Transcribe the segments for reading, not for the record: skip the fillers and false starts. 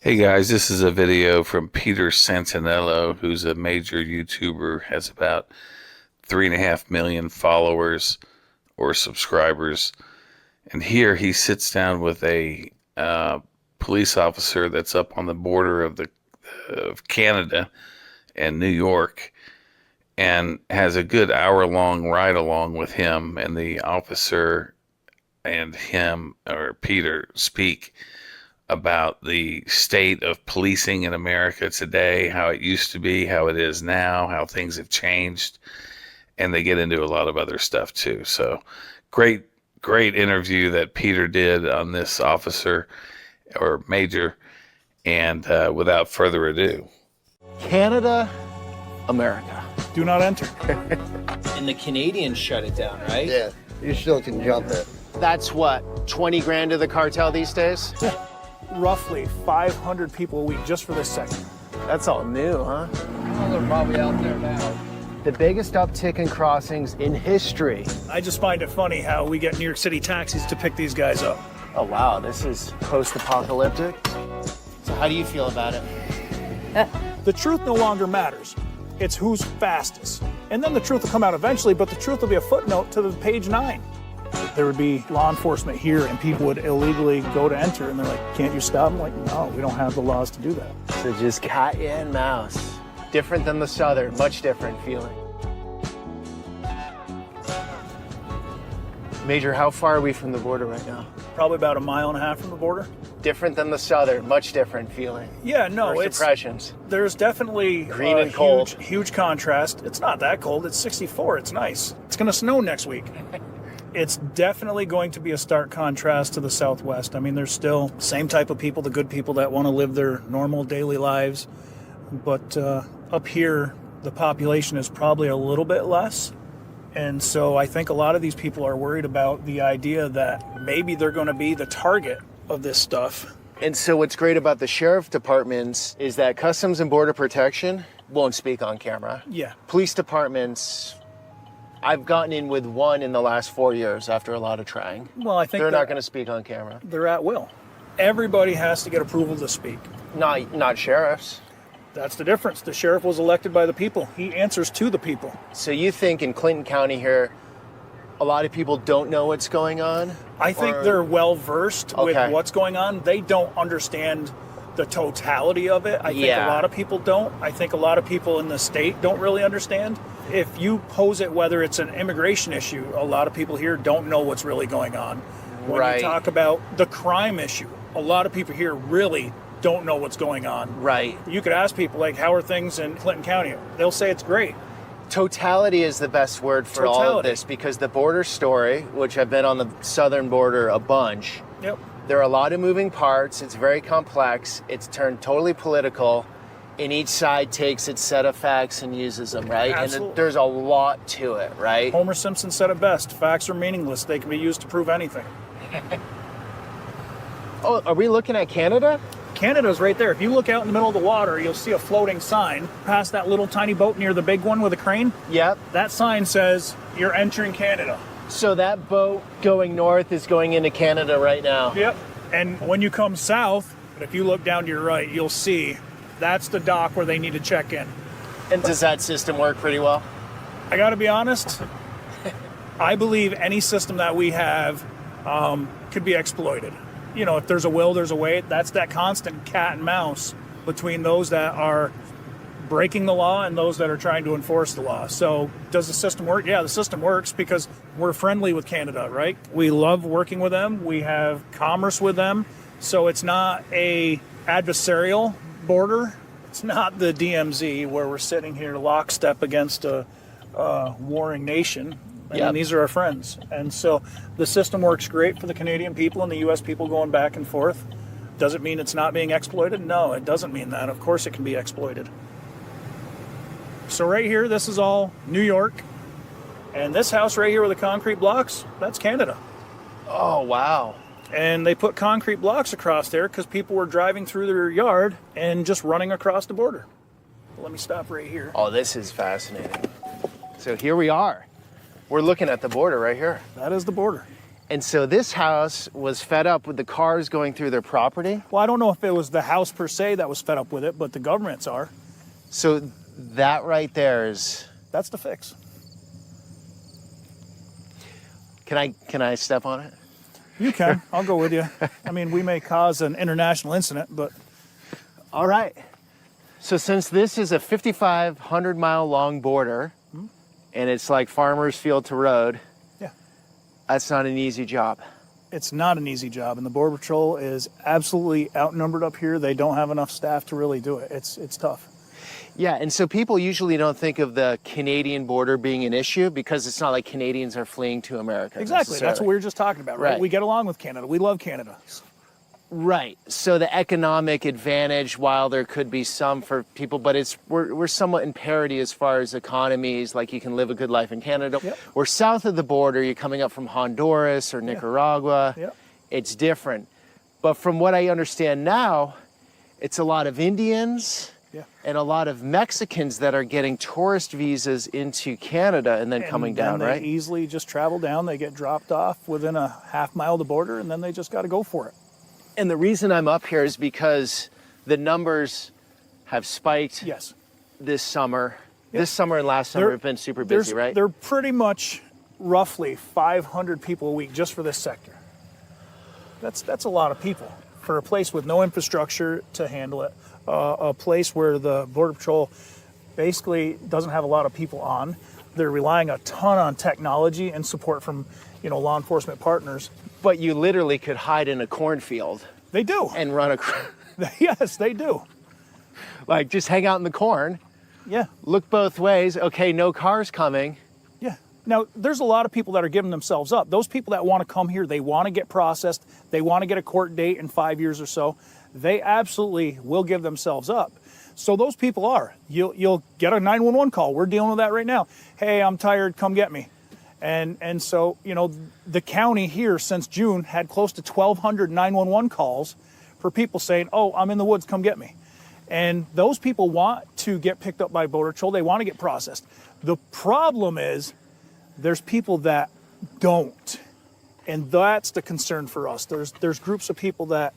Hey guys, this is a video from Peter Santinello, who's a major YouTuber, has about 3.5 million followers or subscribers. And here he sits down with a police officer that's up on the border of Canada and New York, and has a good hour-long ride along with him, and the officer and him, or Peter, speak about the state of policing in America today, how it used to be, how it is now, how things have changed, and they get into a lot of other stuff too. So great interview that Peter did on this officer or major. And without further ado, Canada, America. Do not enter. And the Canadians shut it down, right? Yeah, you still can jump it. That's what, 20 grand to the cartel these days? Roughly 500 people a week just for this segment. That's all new, huh? Well, they're probably out there now. The biggest uptick in crossings in history. I just find it funny how we get New York City taxis to pick these guys up. Oh wow, this is post-apocalyptic. So how do you feel about it? The truth no longer matters. It's who's fastest. And then the truth will come out eventually, but the truth will be a footnote to the page 9. There would be law enforcement here and people would illegally go to enter, and they're like, can't you stop them? Like, no, we don't have the laws to do that. So just cat and mouse. Different than the Southern, much different feeling. Major, how far are we from the border right now? Probably about 1.5 miles from the border. Different than the Southern, much different feeling. Yeah, no, First impressions. There's definitely Green and cold. Huge contrast. It's not that cold. It's 64. It's nice. It's going to snow next week. It's definitely going to be a stark contrast to the Southwest. I mean, there's still same type of people, the good people that want to live their normal daily lives. But up here, the population is probably a little bit less. And so I think a lot of these people are worried about the idea that maybe they're going to be the target of this stuff. And so what's great about the sheriff departments is that Customs and Border Protection won't speak on camera. Yeah. Police departments, I've gotten in with one in the last 4 years after a lot of trying. Well, I think they're not going to speak on camera. They're at will. Everybody has to get approval to speak. Not sheriffs. That's the difference. The sheriff was elected by the people. He answers to the people. So you think in Clinton County here, a lot of people don't know what's going on? I think they're well versed with what's going on. They don't understand the totality of it. I think a lot of people don't. I think a lot of people in the state don't really understand. If you pose it whether it's an immigration issue, a lot of people here don't know what's really going on. When you talk about the crime issue, a lot of people here really don't know what's going on. Right. You could ask people, like, how are things in Clinton County? They'll say it's great. Totality is the best word for all of this, because the border story, which I've been on the southern border a bunch, there are a lot of moving parts. It's very complex. It's turned totally political, and each side takes its set of facts and uses them, right? Absolutely. And there's a lot to it, right? Homer Simpson said it best. Facts are meaningless. They can be used to prove anything. Oh, are we looking at Canada? Canada's right there. If you look out in the middle of the water, you'll see a floating sign past that little tiny boat near the big one with a crane. Yep. That sign says, you're entering Canada. So that boat going north is going into Canada right now. Yep. And when you come south, if you look down to your right, you'll see that's the dock where they need to check in. And does that system work pretty well? I got to be honest, I believe any system that we have could be exploited. You know, if there's a will, there's a way. That's that constant cat and mouse between those that are breaking the law and those that are trying to enforce the law. So does the system work? Yeah, the system works because we're friendly with Canada, right? We love working with them. We have commerce with them. So it's not a adversarial border. It's not the DMZ where we're sitting here lockstep against a warring nation. And these are our friends. And so the system works great for the Canadian people and the U.S. people going back and forth. Does it mean it's not being exploited? No, it doesn't mean that. Of course it can be exploited. So right here, this is all New York. And this house right here with the concrete blocks, that's Canada. Oh, wow. And they put concrete blocks across there because people were driving through their yard and just running across the border. Let me stop right here. Oh, this is fascinating. So here we are. We're looking at the border right here. That is the border. And so this house was fed up with the cars going through their property. Well, I don't know if it was the house per se that was fed up with it, but the governments are. So that right there is... That's the fix. Can I step on it? You can. I'll go with you. I mean, we may cause an international incident, but... All right. So since this is a 5,500 mile long border, and it's like farmer's field to road, yeah, that's not an easy job. It's not an easy job, and the Border Patrol is absolutely outnumbered up here. They don't have enough staff to really do it. It's tough. Yeah, and so people usually don't think of the Canadian border being an issue because it's not like Canadians are fleeing to America. Exactly. That's what we were just talking about, right? We get along with Canada. We love Canada. Right. So the economic advantage, while there could be some for people, but we're somewhat in parity as far as economies, like you can live a good life in Canada. Yep. We're south of the border, you're coming up from Honduras or Nicaragua. Yep. It's different. But from what I understand now, it's a lot of Indians and a lot of Mexicans that are getting tourist visas into Canada and then coming down, they right? Easily just travel down. They get dropped off within a half mile of the border, and then they just got to go for it. And the reason I'm up here is because the numbers have spiked this summer. Yep. This summer and last summer have been super busy, right? They're pretty much roughly 500 people a week just for this sector. That's a lot of people for a place with no infrastructure to handle it. A place where the Border Patrol basically doesn't have a lot of people on. They're relying a ton on technology and support from, law enforcement partners. But you literally could hide in a cornfield. They do. And run Yes, they do. Like, just hang out in the corn. Yeah. Look both ways. Okay, no cars coming. Yeah. Now, there's a lot of people that are giving themselves up. Those people that want to come here, they want to get processed. They want to get a court date in 5 years or so. They absolutely will give themselves up. So those people are. You'll get a 911 call. We're dealing with that right now. Hey, I'm tired. Come get me. And so, the county here since June had close to 1,200 911 calls for people saying, oh, I'm in the woods, come get me. And those people want to get picked up by Border Patrol. They want to get processed. The problem is there's people that don't. And that's the concern for us. There's groups of people that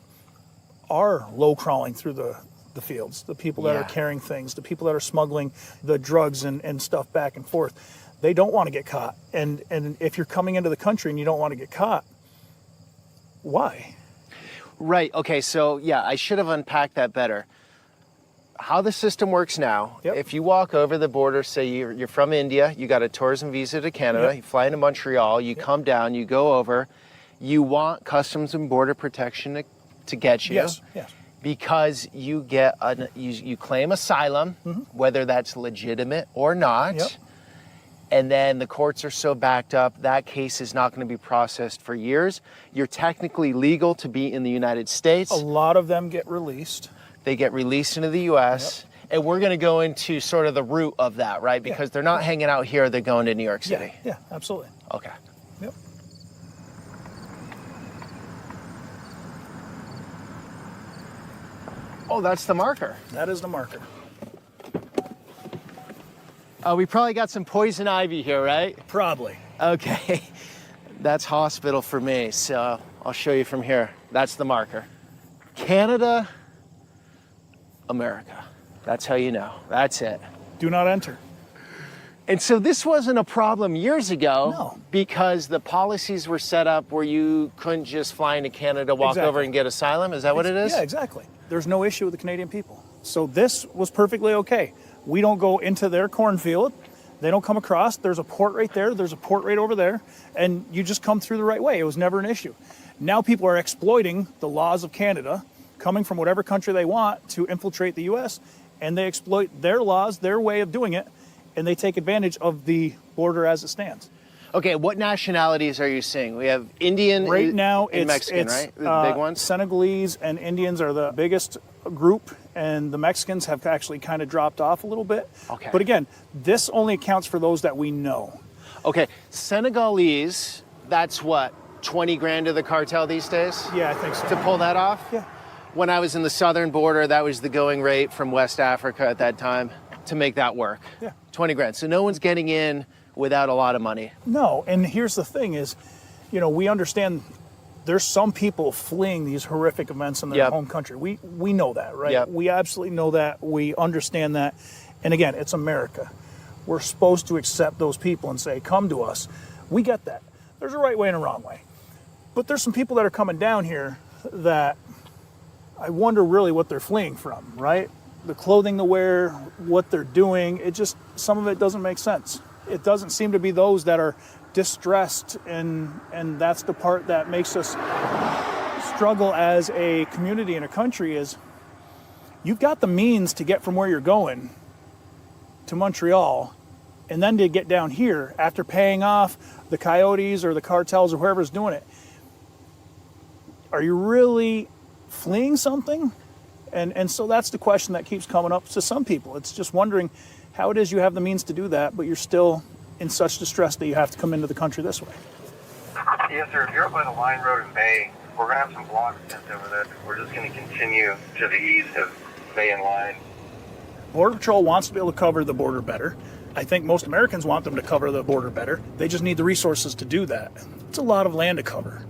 are low crawling through the fields, the people that are carrying things, the people that are smuggling the drugs and stuff back and forth. They don't want to get caught. And if you're coming into the country and you don't want to get caught, why? Right. Okay. So, I should have unpacked that better. How the system works now, if you walk over the border, say you're from India, you got a tourism visa to Canada, you fly into Montreal, you come down, you go over, you want Customs and Border Protection to get you. Yes. Because you get you claim asylum, whether that's legitimate or not. Yep. And then the courts are so backed up, that case is not going to be processed for years. You're technically legal to be in the United States. A lot of them get released. They get released into the U.S. And we're going to go into sort of the root of that, right? Because they're not hanging out here, they're going to New York City. Yeah, absolutely. Okay. Yep. Oh, that's the marker. That is the marker. We probably got some poison ivy here, right? Probably. Okay. That's hospital for me, so I'll show you from here. That's the marker. Canada, America. That's how you know. That's it. Do not enter. And so this wasn't a problem years ago because the policies were set up where you couldn't just fly into Canada, walk over and get asylum. Is that what it is? Yeah, exactly. There's no issue with the Canadian people. So this was perfectly okay. We don't go into their cornfield. They don't come across. There's a port right there. There's a port right over there. And you just come through the right way. It was never an issue. Now people are exploiting the laws of Canada, coming from whatever country they want to infiltrate the U.S., and they exploit their laws, their way of doing it, and they take advantage of the border as it stands. Okay, what nationalities are you seeing? We have Indian right now, and Mexican, right? The big ones? Senegalese and Indians are the biggest group, and the Mexicans have actually kind of dropped off a little bit. Okay. But again, this only accounts for those that we know. Okay, Senegalese, that's what, 20 grand to the cartel these days? Yeah, I think so. To pull that off? Yeah. When I was in the southern border, that was the going rate from West Africa at that time to make that work. Yeah. 20 grand. So no one's getting in without a lot of money. No, and here's the thing is, we understand there's some people fleeing these horrific events in their Yep. home country. We know that, right? Yep. We absolutely know that. We understand that. And again, it's America. We're supposed to accept those people and say, come to us. We get that. There's a right way and a wrong way. But there's some people that are coming down here that I wonder really what they're fleeing from, right? The clothing they wear, what they're doing, some of it doesn't make sense. It doesn't seem to be those that are distressed, and that's the part that makes us struggle as a community and a country is you've got the means to get from where you're going to Montreal and then to get down here after paying off the coyotes or the cartels or whoever's doing it. Are you really fleeing something? And so that's the question that keeps coming up to some people. It's just wondering how it is you have the means to do that, but you're still in such distress that you have to come into the country this way. Yes, sir. If you're up by the Line Road in Bay, we're going to have some blocks sent over there. We're just going to continue to the east of Bay and Line. Border Patrol wants to be able to cover the border better. I think most Americans want them to cover the border better. They just need the resources to do that. It's a lot of land to cover.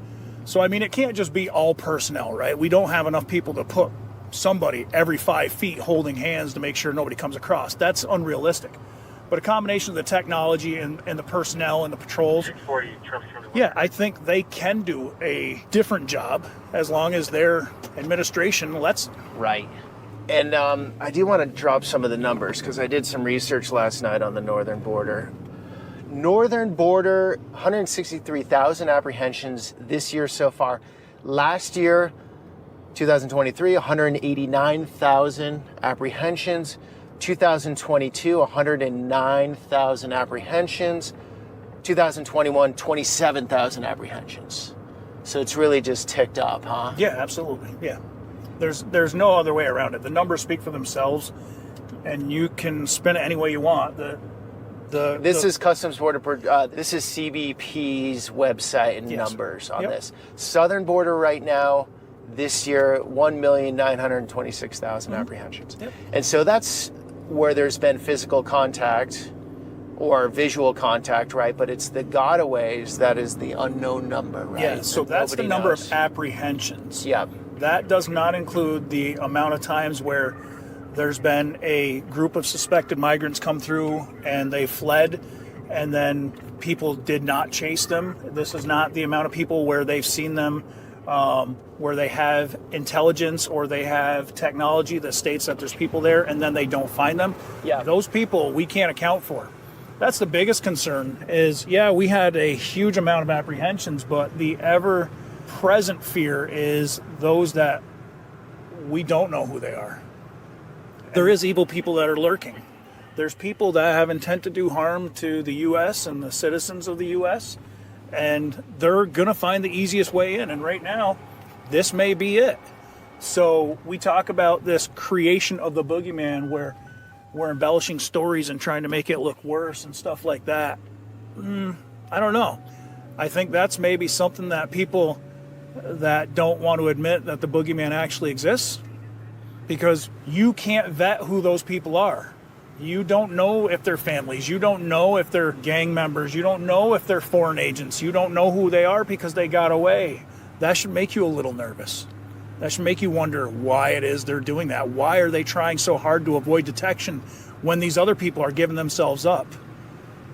So, I mean, it can't just be all personnel, right? We don't have enough people to put somebody every 5 feet holding hands to make sure nobody comes across. That's unrealistic. But a combination of the technology and the personnel and the patrols, 640 trucks. yeah, I think they can do a different job as long as their administration lets them. Right. And I do want to drop some of the numbers because I did some research last night on the northern border. Northern border, 163,000 apprehensions this year so far. Last year, 2023, 189,000 apprehensions. 2022, 109,000 apprehensions. 2021, 27,000 apprehensions. So it's really just ticked up, huh? Yeah, absolutely. Yeah. There's no other way around it. The numbers speak for themselves, and you can spin it any way you want. This is Customs Border. This is CBP's website and numbers on this. Southern border right now, this year, 1,926,000 apprehensions. Yep. And so that's where there's been physical contact or visual contact, right? But it's the gotaways that is the unknown number, right? Yeah, so that's the number of apprehensions. Yep. That does not include the amount of times where there's been a group of suspected migrants come through and they fled and then people did not chase them. This is not the amount of people where they've seen them, where they have intelligence or they have technology that states that there's people there and then they don't find them. Yeah. Those people we can't account for. That's the biggest concern is, we had a huge amount of apprehensions, but the ever-present fear is those that we don't know who they are. There is evil people that are lurking. There's people that have intent to do harm to the U.S. and the citizens of the U.S., and they're going to find the easiest way in. And right now, this may be it. So we talk about this creation of the boogeyman where we're embellishing stories and trying to make it look worse and stuff like that. I don't know. I think that's maybe something that people that don't want to admit that the boogeyman actually exists, because you can't vet who those people are. You don't know if they're families. You don't know if they're gang members. You don't know if they're foreign agents. You don't know who they are because they got away. That should make you a little nervous. That should make you wonder why it is they're doing that. Why are they trying so hard to avoid detection when these other people are giving themselves up?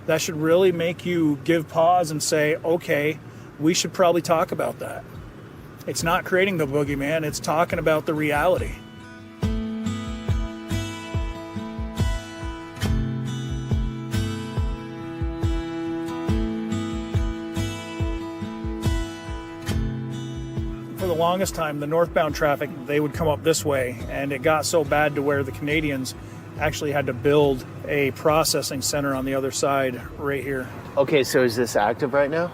That should really make you give pause and say, okay, we should probably talk about that. It's not creating the boogeyman, it's talking about the reality. For the longest time, the northbound traffic, they would come up this way, and it got so bad to where the Canadians actually had to build a processing center on the other side right here. Okay, so is this active right now?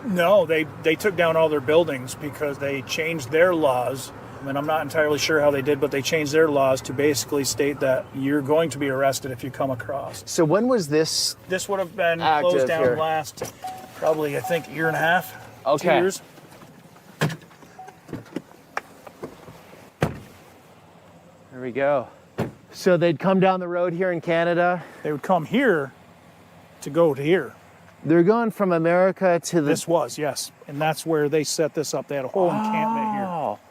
No, they took down all their buildings because they changed their laws, and I'm not entirely sure how they did, but they changed their laws to basically state that you're going to be arrested if you come across. So when was this? This would have been Active closed down here. last, probably, I think, year and a half, Okay. 2 years. There we go. So they'd come down the road here in Canada. They would come here to go to here. They're going from America to the... This was, yes. And that's where they set this up. They had a whole encampment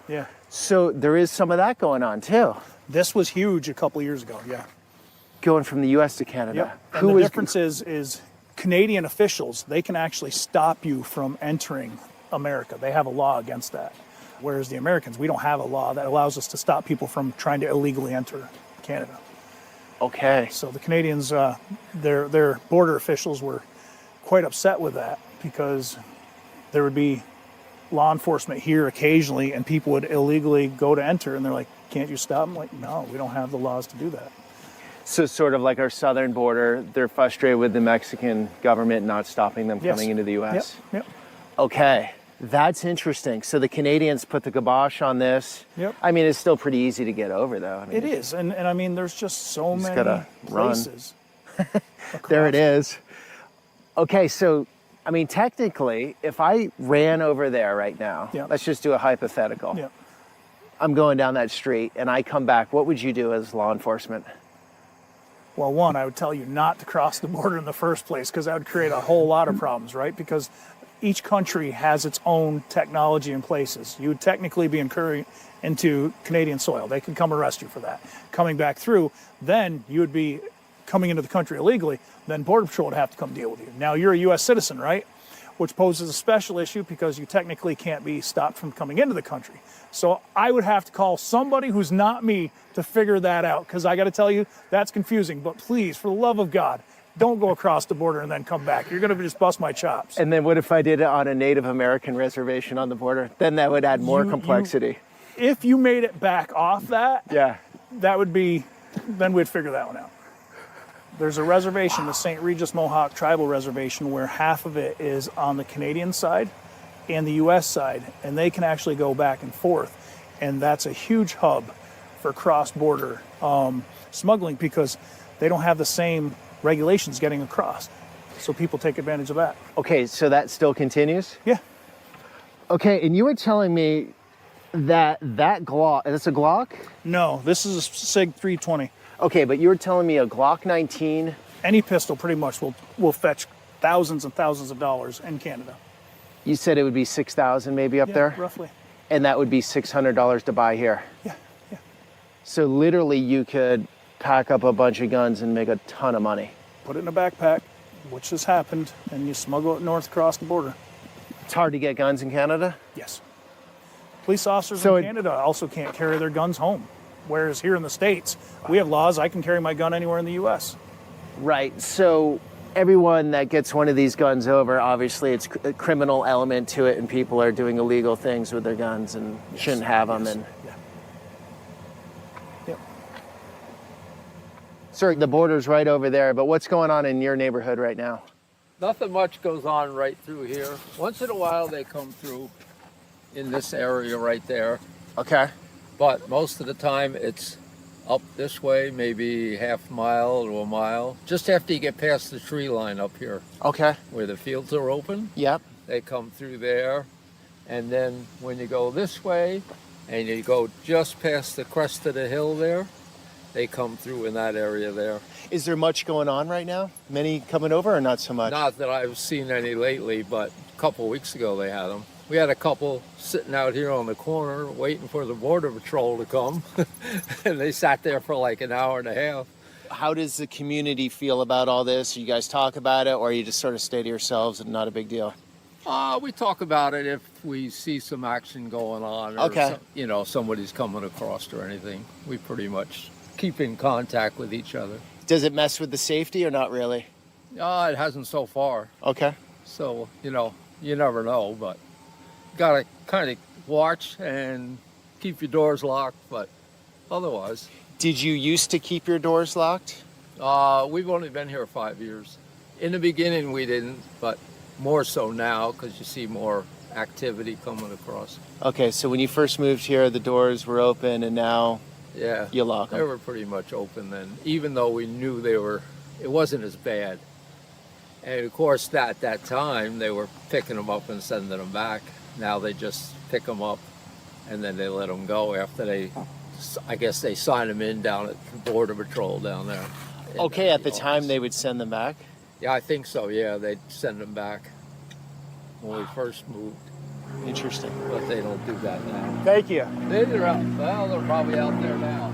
here. Yeah. So there is some of that going on too. This was huge a couple of years ago, yeah. Going from the U.S. to Canada. Yep. And the difference is Canadian officials, they can actually stop you from entering America. They have a law against that. Whereas the Americans, we don't have a law that allows us to stop people from trying to illegally enter Canada. Okay. So the Canadians, their border officials were quite upset with that because there would be law enforcement here occasionally and people would illegally go to enter and they're like, can't you stop them? Like, no, we don't have the laws to do that. So sort of like our southern border, they're frustrated with the Mexican government not stopping them coming into the U.S.? Yep. Okay, that's interesting. So the Canadians put the kibosh on this. Yep. I mean, it's still pretty easy to get over, though. I mean, it is, and I mean, there's just so many gotta places. There it is. Okay, so, I mean, technically, if I ran over there right now, let's just do a hypothetical. Yep. I'm going down that street, and I come back. What would you do as law enforcement? Well, one, I would tell you not to cross the border in the first place because that would create a whole lot of problems, right? Because each country has its own technology and places. You would technically be incurring into Canadian soil. They could come arrest you for that. Coming back through, then you would be coming into the country illegally. Then Border Patrol would have to come deal with you. Now, you're a U.S. citizen, right? Which poses a special issue because you technically can't be stopped from coming into the country. So I would have to call somebody who's not me to figure that out because I got to tell you, that's confusing. But please, for the love of God, don't go across the border and then come back. You're going to just bust my chops. And then what if I did it on a Native American reservation on the border? Then that would add more complexity. If you made it back off that, that would be, then we'd figure that one out. There's a reservation, the St. Regis Mohawk Tribal Reservation, where half of it is on the Canadian side and the U.S. side, and they can actually go back and forth. And that's a huge hub for cross-border smuggling because they don't have the same regulations getting across. So people take advantage of that. Okay, so that still continues? Yeah. Okay, and you were telling me that Glock, is this a Glock? No, this is a SIG 320. Okay, but you were telling me a Glock 19. Any pistol pretty much will fetch thousands and thousands of dollars in Canada. You said it would be $6,000 maybe up there? Roughly. And that would be $600 to buy here? Yeah. So literally you could pack up a bunch of guns and make a ton of money. Put it in a backpack, which has happened, and you smuggle it north across the border. It's hard to get guns in Canada? Yes. Police officers in Canada also can't carry their guns home. Whereas here in the States, we have laws. I can carry my gun anywhere in the U.S. Right. So everyone that gets one of these guns over, obviously it's a criminal element to it and people are doing illegal things with their guns and shouldn't have them. And Yep. Sir, the border's right over there, but what's going on in your neighborhood right now? Nothing much goes on right through here. Once in a while they come through in this area right there. Okay. But most of the time it's up this way, maybe half a mile to a mile. Just after you get past the tree line up here. Okay. Where the fields are open. Yep. They come through there. And then when you go this way and you go just past the crest of the hill there, they come through in that area there. Is there much going on right now? Many coming over or not so much? Not that I've seen any lately, but a couple weeks ago they had them. We had a couple sitting out here on the corner waiting for the Border Patrol to come. And they sat there for like an hour and a half. How does the community feel about all this? You guys talk about it or you just sort of stay to yourselves and not a big deal? We talk about it if we see some action going on or somebody's coming across or anything. We pretty much keep in contact with each other. Does it mess with the safety or not really? It hasn't so far. Okay. So, you never know, but gotta kind of watch and keep your doors locked, but otherwise. Did you used to keep your doors locked? We've only been here 5 years. In the beginning we didn't, but more so now because you see more activity coming across. Okay, so when you first moved here, the doors were open and now you lock them? They were pretty much open then, even though we knew it wasn't as bad. And of course, at that time, they were picking them up and sending them back. Now they just pick them up and then they let them go after I guess they sign them in down at the Border Patrol down there. Okay, at the time they would send them back? Yeah, I think so. Yeah, they'd send them back when we first moved, Interesting. but they don't do that now. Thank you. They're out. Well, they're probably out there now.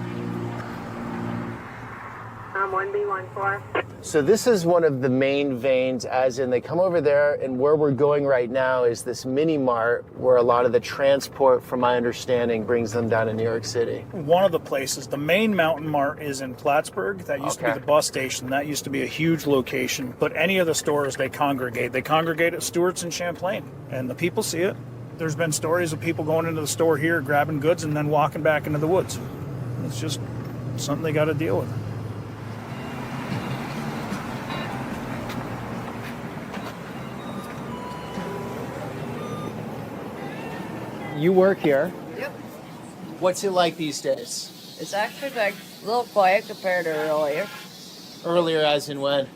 1B14. So this is one of the main veins, as in they come over there, and where we're going right now is this mini mart where a lot of the transport, from my understanding, brings them down to New York City. One of the places, the main Mountain Mart is in Plattsburgh. That used to be Okay. the bus station. That used to be a huge location. But any of the stores, they congregate. They congregate at Stewart's and Champlain, and the people see it. There's been stories of people going into the store here, grabbing goods, and then walking back into the woods. It's just something they got to deal with. You work here. Yep. What's it like these days? It's actually like a little quiet compared to earlier. Earlier, as in when?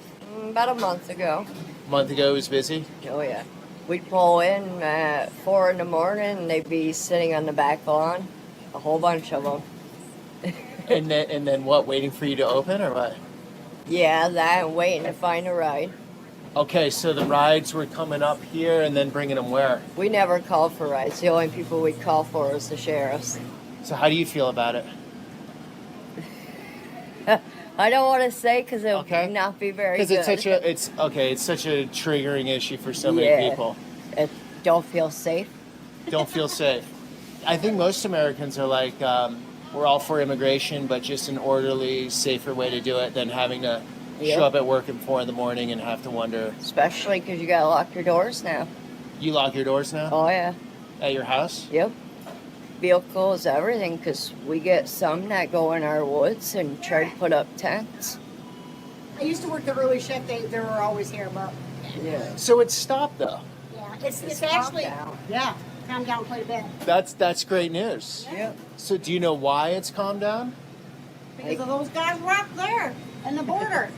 About a month ago. A month ago, it was busy. Oh yeah. We'd pull in at 4 in the morning and they'd be sitting on the back lawn. A whole bunch of them. And then what? Waiting for you to open, or what? Yeah, that and waiting to find a ride. Okay, so the rides were coming up here and then bringing them where? We never called for rides. The only people we'd call for was the sheriffs. So how do you feel about it? I don't want to say because it Okay. would not be very good. Because it's such a triggering issue for so many Yeah. people. It don't feel safe. Don't feel safe. I think most Americans are like, we're all for immigration, but just an orderly, safer way to do it than having to Yep. show up at work at 4 in the morning and have to wonder. Especially because you got to lock your doors now. You lock your doors now Oh yeah. at your house? Yep. Vehicles, everything, because we get some that go in our woods and try to put up tents. I used to work the early shift. They were always here, but Yeah. So it's stopped though. yeah, it's calmed actually down. yeah, calmed down quite a bit That's great news. Yep. So do you know why it's calmed down? because of those guys were up there in the border.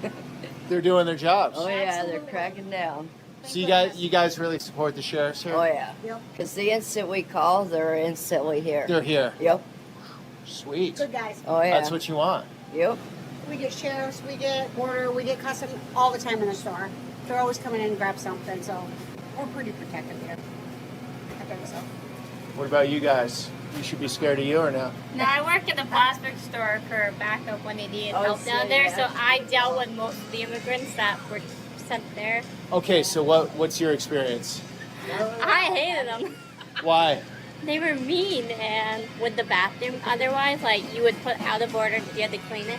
They're doing their jobs. Oh yeah, Absolutely. they're cracking down. So you guys really support the sheriffs here? Oh yeah. Yep, Because the instant we call, they're instantly here. They're here. Yep. Sweet. good guys. Oh yeah. That's what you want. Yep. We get sheriffs, we get border, we get custom all the time in the store. They're always coming in and grab something, so we're pretty protected here. I think so. What about you guys? You should be scared of you or no? No, I work at the Plattsburgh store for backup when they needed Oh, help so, down there, yeah. so I dealt with most of the immigrants that were sent there. Okay, so what's your experience? I hated them. Why? They were mean, and with the bathroom, otherwise, like, you would put out a border, you had to clean it.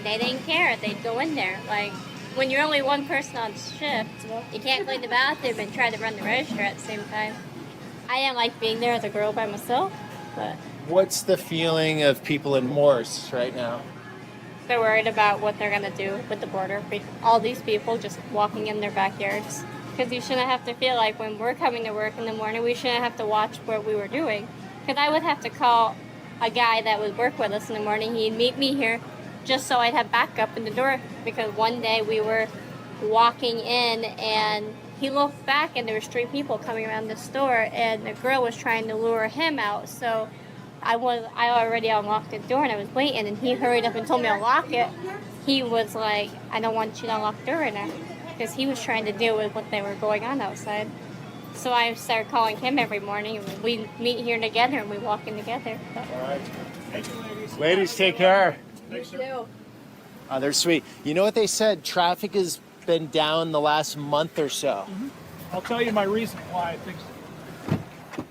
They didn't care. They'd go in there. Like, when you're only one person on shift, you can't clean the bathroom and try to run the register at the same time. I didn't like being there as a girl by myself, but What's the feeling of people in Morse right now? they're worried about what they're going to do with the border. All these people just walking in their backyards. Because you shouldn't have to feel like when we're coming to work in the morning, we shouldn't have to watch what we were doing. Because I would have to call a guy that would work with us in the morning. He'd meet me here just so I'd have backup in the door. Because one day we were walking in and he looked back and there was 3 people coming around the store and the girl was trying to lure him out. So I already unlocked the door and I was waiting and he hurried up and told me to lock it. He was like, I don't want you to unlock the door right now. Because he was trying to deal with what they were going on outside. So I started calling him every morning and we meet here together and we walk in together. All right. Thank you, ladies. Ladies, take care. You too. Oh, they're sweet. You know what they said? Traffic has been down the last month or so. I'll tell you my reasoning why I think so.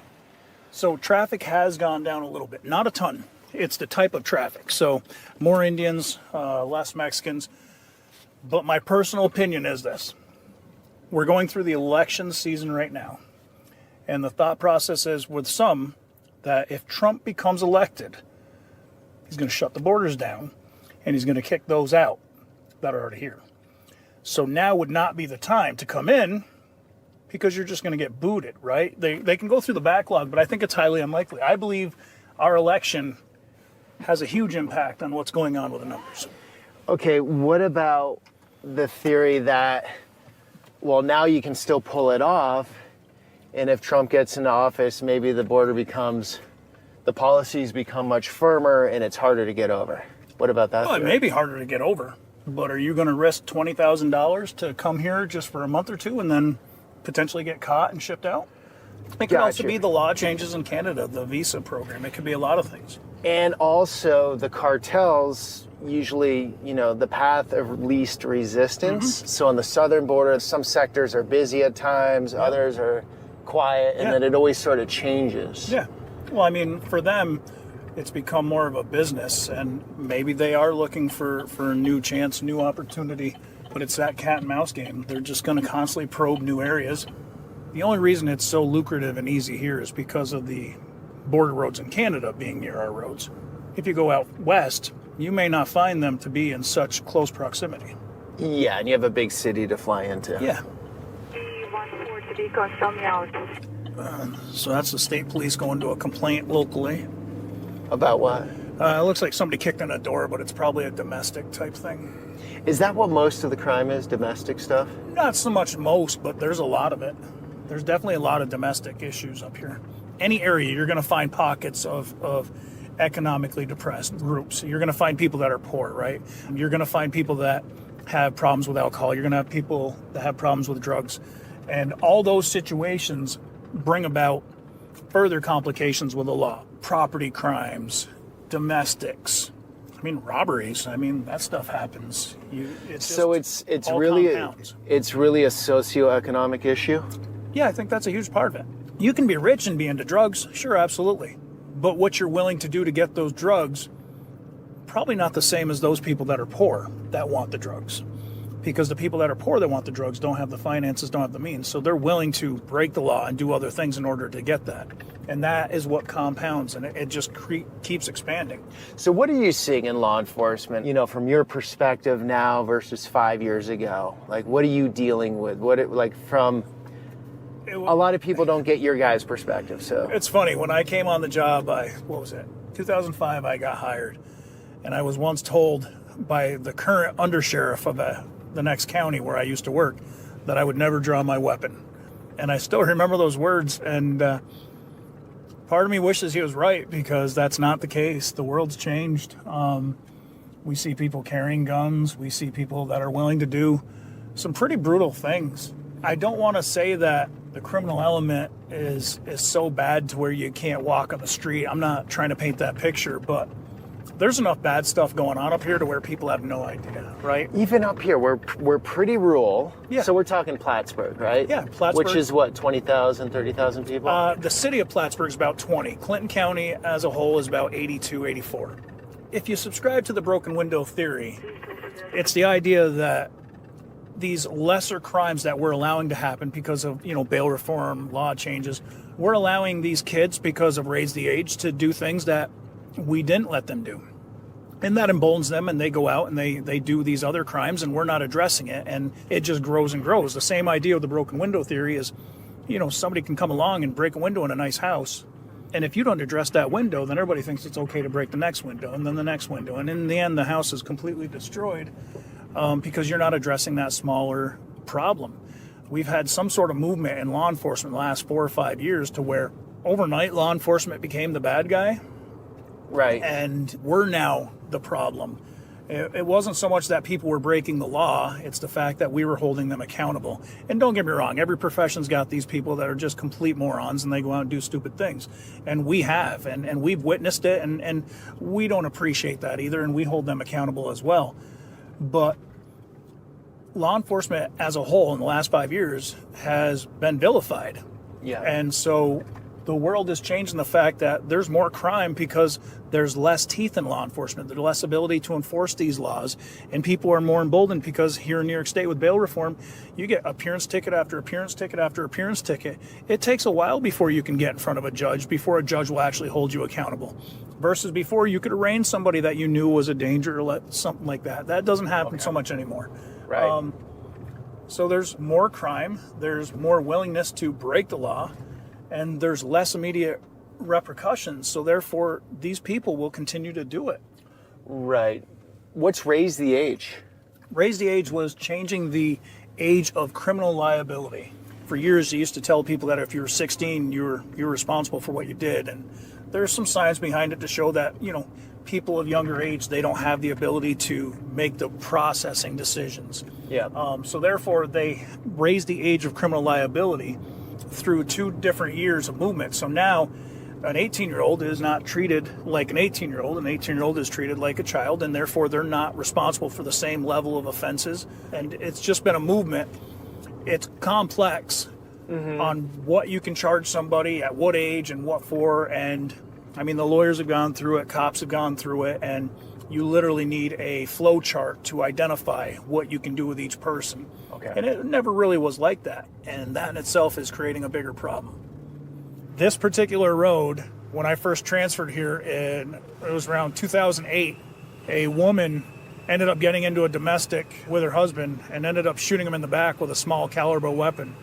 So traffic has gone down a little bit, not a ton. It's the type of traffic. So more Indians, less Mexicans. But my personal opinion is this. We're going through the election season right now. And the thought process is with some that if Trump becomes elected, he's going to shut the borders down and he's going to kick those out that are already here. So now would not be the time to come in because you're just going to get booted, right? They can go through the backlog, but I think it's highly unlikely. I believe our election has a huge impact on what's going on with the numbers. Okay, what about the theory that, well, now you can still pull it off, and if Trump gets into office, maybe the policies become much firmer and it's harder to get over? What about that Well, it theory? may be harder to get over, But are you going to risk $20,000 to come here just for a month or two and then potentially get caught and shipped out? It could also be the law changes in Canada, the visa program. It could be a lot of things. And also the cartels, usually, the path of least resistance. So on the southern border, some sectors are busy at times, others are quiet, and then it always sort of changes. Yeah. Well, I mean, for them, it's become more of a business, and maybe they are looking for a new chance, new opportunity, but it's that cat and mouse game. They're just going to constantly probe new areas. The only reason it's so lucrative and easy here is because of the border roads in Canada being near our roads. If you go out west, you may not find them to be in such close proximity. Yeah, and you have a big city to fly into. Yeah. So that's the state police going to a complaint locally. About what? It looks like somebody kicked in a door, but it's probably a domestic type thing. Is that what most of the crime is, domestic stuff? Not so much most, but there's a lot of it. There's definitely a lot of domestic issues up here. Any area, you're going to find pockets of economically depressed groups. You're going to find people that are poor, right? You're going to find people that have problems with alcohol. You're going to have people that have problems with drugs. And all those situations bring about further complications with the law. Property crimes, domestics, robberies. That stuff happens. It's really a socioeconomic issue? Yeah, I think that's a huge part of it. You can be rich and be into drugs, sure, absolutely. But what you're willing to do to get those drugs, probably not the same as those people that are poor that want the drugs. Because the people that are poor that want the drugs don't have the finances, don't have the means. So they're willing to break the law and do other things in order to get that. And that is what compounds, and it just keeps expanding. So what are you seeing in law enforcement, from your perspective now versus 5 years ago? Like, what are you dealing with? A lot of people don't get your guys' perspective, so. It's funny, when I came on the job, 2005, I got hired. And I was once told by the current undersheriff of the next county where I used to work that I would never draw my weapon. And I still remember those words, and part of me wishes he was right, because that's not the case. The world's changed. We see people carrying guns. We see people that are willing to do some pretty brutal things. I don't want to say that the criminal element is so bad to where you can't walk on the street. I'm not trying to paint that picture, but there's enough bad stuff going on up here to where people have no idea, right? Even up here, we're pretty rural. Yeah. So we're talking Plattsburgh, right? Yeah, Plattsburgh. Which is what, 20,000, 30,000 people? The city of Plattsburgh is about 20. Clinton County as a whole is about 82, 84. If you subscribe to the broken window theory, it's the idea that these lesser crimes that we're allowing to happen because of, bail reform, law changes, we're allowing these kids, because of raise the age, to do things that we didn't let them do. And that emboldens them, and they go out and they do these other crimes, and we're not addressing it, and it just grows and grows. The same idea of the broken window theory is, somebody can come along and break a window in a nice house, and if you don't address that window, then everybody thinks it's okay to break the next window, and then the next window, and in the end, the house is completely destroyed because you're not addressing that smaller problem. We've had some sort of movement in law enforcement the last 4 or 5 years to where overnight law enforcement became the bad guy. Right. And we're now the problem. It wasn't so much that people were breaking the law, it's the fact that we were holding them accountable. And don't get me wrong, every profession's got these people that are just complete morons and they go out and do stupid things. And we have, and we've witnessed it, and we don't appreciate that either, and we hold them accountable as well. But law enforcement as a whole in the last 5 years has been vilified. Yeah. And so the world has changed in the fact that there's more crime because there's less teeth in law enforcement. There's less ability to enforce these laws. And people are more emboldened because here in New York State with bail reform, you get appearance ticket after appearance ticket after appearance ticket. It takes a while before you can get in front of a judge, before a judge will actually hold you accountable. Versus before, you could arraign somebody that you knew was a danger or something like that. That doesn't happen so much anymore. Right. So there's more crime. There's more willingness to break the law. And there's less immediate repercussions. So therefore, these people will continue to do it. Right. What's raise the age? Raise the age was changing the age of criminal liability. For years, they used to tell people that if you were 16, you're responsible for what you did. And there's some science behind it to show that, people of younger age, they don't have the ability to make the processing decisions. Yeah. So therefore, they raise the age of criminal liability through 2 different years of movement. So now, an 18-year-old is not treated like an 18-year-old. An 18-year-old is treated like a child, and therefore they're not responsible for the same level of offenses. And it's just been a movement. It's complex on what you can charge somebody, at what age, and what for. And I mean, the lawyers have gone through it, cops have gone through it, and you literally need a flow chart to identify what you can do with each person. Okay. And it never really was like that. And that in itself is creating a bigger problem. This particular road, when I first transferred here, it was around 2008, a woman ended up getting into a domestic with her husband and ended up shooting him in the back with a small caliber weapon.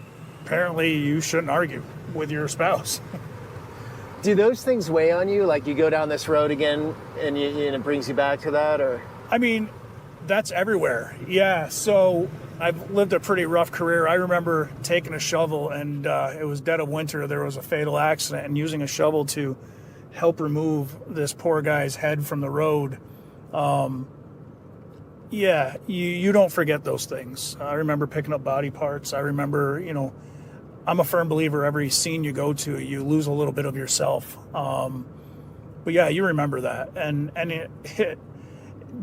Apparently, you shouldn't argue with your spouse. Do those things weigh on you? Like you go down this road again and it brings you back to that, or? I mean, that's everywhere. Yeah, so I've lived a pretty rough career. I remember taking a shovel, and it was dead of winter. There was a fatal accident, and using a shovel to help remove this poor guy's head from the road. Yeah, you don't forget those things. I remember picking up body parts. I remember, I'm a firm believer every scene you go to, you lose a little bit of yourself. But yeah, you remember that. And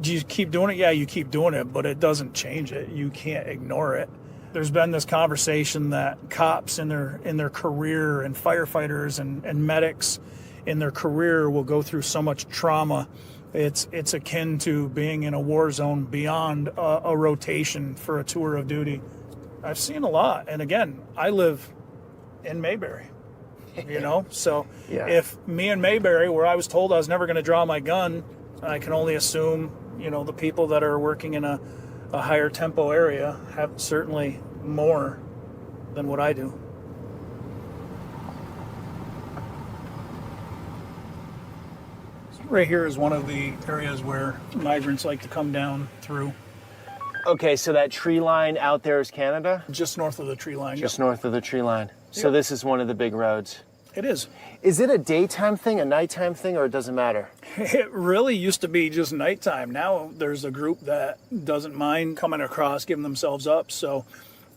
do you keep doing it? Yeah, you keep doing it, but it doesn't change it. You can't ignore it. There's been this conversation that cops in their career, and firefighters and medics in their career will go through so much trauma. It's akin to being in a war zone beyond a rotation for a tour of duty. I've seen a lot. And again, I live in Mayberry, So Yeah. if me in Mayberry, where I was told I was never going to draw my gun, I can only assume, the people that are working in a higher tempo area have certainly more than what I do. Right here is one of the areas where migrants like to come down through. Okay, so that tree line out there is Canada? Just north of the tree line. Just north of the tree line. So Yep. this is one of the big roads. It is. Is it a daytime thing, a nighttime thing, or it doesn't matter? It really used to be just nighttime. Now there's a group that doesn't mind coming across, giving themselves up. So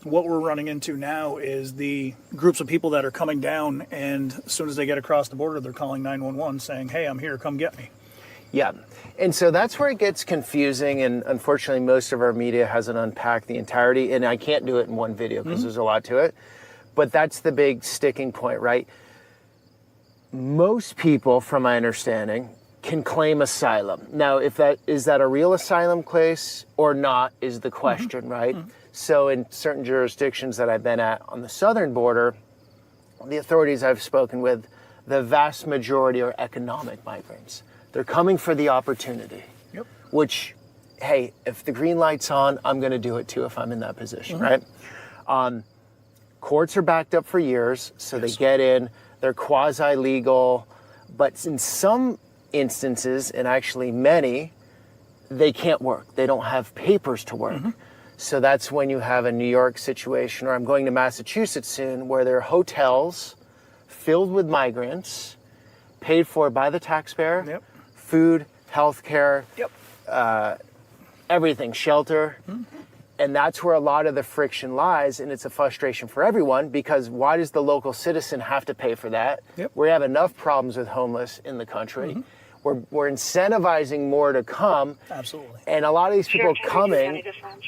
what we're running into now is the groups of people that are coming down, and as soon as they get across the border, they're calling 911 saying, hey, I'm here, come get me. Yeah. And so that's where it gets confusing, and unfortunately most of our media hasn't unpacked the entirety, and I can't do it in one video because there's a lot to it. But that's the big sticking point, right? Most people, from my understanding, can claim asylum. Now, is that a real asylum case or not is the question, right? So in certain jurisdictions that I've been at on the southern border, the authorities I've spoken with, the vast majority are economic migrants. They're coming for the opportunity, Yep. which, hey, if the green light's on, I'm going to do it too if I'm in that position, right? Courts are backed up for years, so they get in, they're quasi-legal, but in some instances, and actually many, they can't work. They don't have papers to work. So that's when you have a New York situation, or I'm going to Massachusetts soon, where there are hotels filled with migrants, paid for by the taxpayer, Yep. food, healthcare, Yep. everything, shelter. And that's where a lot of the friction lies, and it's a frustration for everyone, because why does the local citizen have to pay for that? Yep. We have enough problems with homeless in the country. We're incentivizing more to come. Absolutely. And a lot of these people coming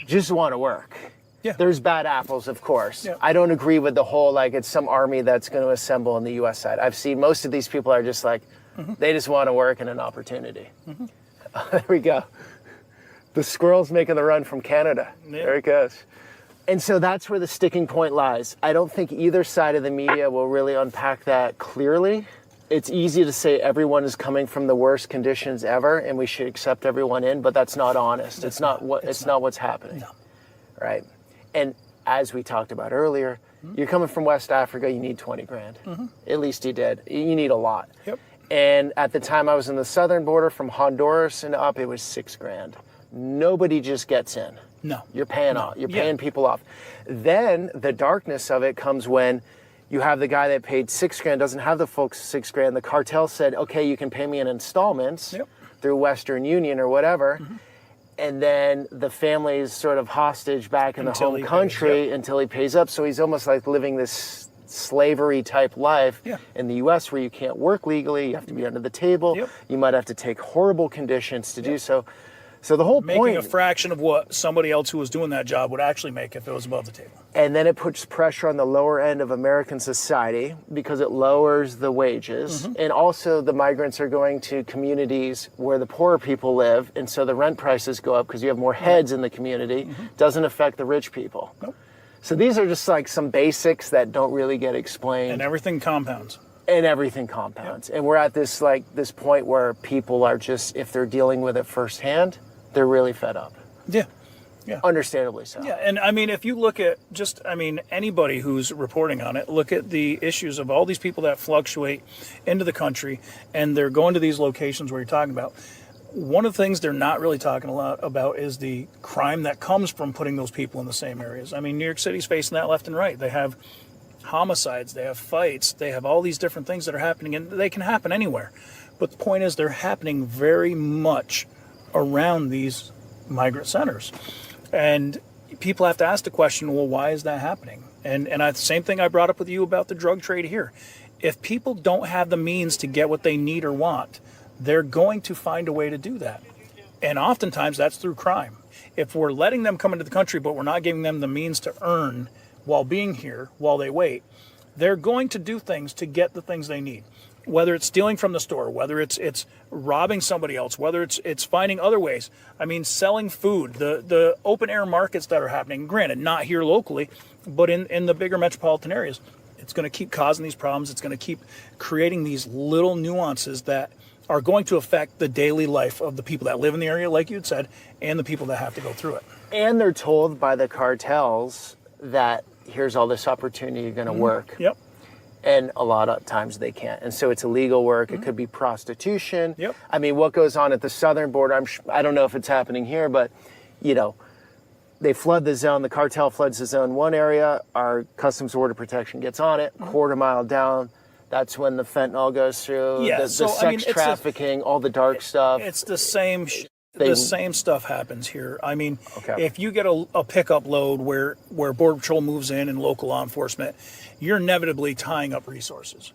just want to work. Yeah. There's bad apples, of course. Yeah. I don't agree with the whole, like, it's some army that's going to assemble on the U.S. side. I've seen most of these people are just like, they just want to work and an opportunity. There we go. The squirrel's making the run from Canada. Yeah. There it goes. And so that's where the sticking point lies. I don't think either side of the media will really unpack that clearly. It's easy to say everyone is coming from the worst conditions ever and we should accept everyone in, but that's not honest. It's not what's happening. No. Right? And as we talked about earlier, you're coming from West Africa, you need 20 grand. At least you did. You need a lot. Yep. And at the time I was in the southern border from Honduras and up, it was 6 grand. Nobody just gets in. No. You're paying off. You're paying people off. Then the darkness of it comes when you have the guy that paid 6 grand, doesn't have the full 6 grand. The cartel said, okay, you can pay me in installments. Yep. through Western Union or whatever. And then the family is sort of hostage back in the home country until he pays up. So he's almost like living this slavery type life in the US where you can't work legally, you have to be under the table, you might have to take horrible conditions to do so. So the whole Making point... a fraction of what somebody else who was doing that job would actually make if it was above the table. And then it puts pressure on the lower end of American society because it lowers the wages. And also the migrants are going to communities where the poorer people live, and so the rent prices go up because you have more heads in the community. Doesn't affect the rich people. So these are just like some basics that don't really get explained. And everything compounds. And everything compounds. And we're at this this point where people are just, if they're dealing with it firsthand, they're really fed up. Yeah. Understandably so. Yeah, and I mean, if you look at anybody who's reporting on it, look at the issues of all these people that fluctuate into the country and they're going to these locations where you're talking about. One of the things they're not really talking a lot about is the crime that comes from putting those people in the same areas. I mean, New York City's facing that left and right. They have homicides, they have fights, they have all these different things that are happening, and they can happen anywhere. But the point is, they're happening very much around these migrant centers. And people have to ask the question, well, why is that happening? And the same thing I brought up with you about the drug trade here. If people don't have the means to get what they need or want, they're going to find a way to do that. And oftentimes that's through crime. If we're letting them come into the country, but we're not giving them the means to earn while being here, while they wait, they're going to do things to get the things they need. Whether it's stealing from the store, whether it's robbing somebody else, whether it's finding other ways. I mean, selling food, the open air markets that are happening, granted, not here locally, but in the bigger metropolitan areas, it's going to keep causing these problems. It's going to keep creating these little nuances that are going to affect the daily life of the people that live in the area, like you had said, and the people that have to go through it. And they're told by the cartels that here's all this opportunity you're going to work. Yep. And a lot of times they can't. And so it's illegal work. It could be prostitution. I mean, what goes on at the southern border, I don't know if it's happening here, but, they flood the zone. The cartel floods the zone one area. Our Customs Border Protection gets on it. Quarter mile down, that's when the fentanyl goes through. The sex trafficking, all the dark stuff. It's the same the same stuff happens here. I mean, if you get a pickup load where Border Patrol moves in and local law enforcement, you're inevitably tying up resources.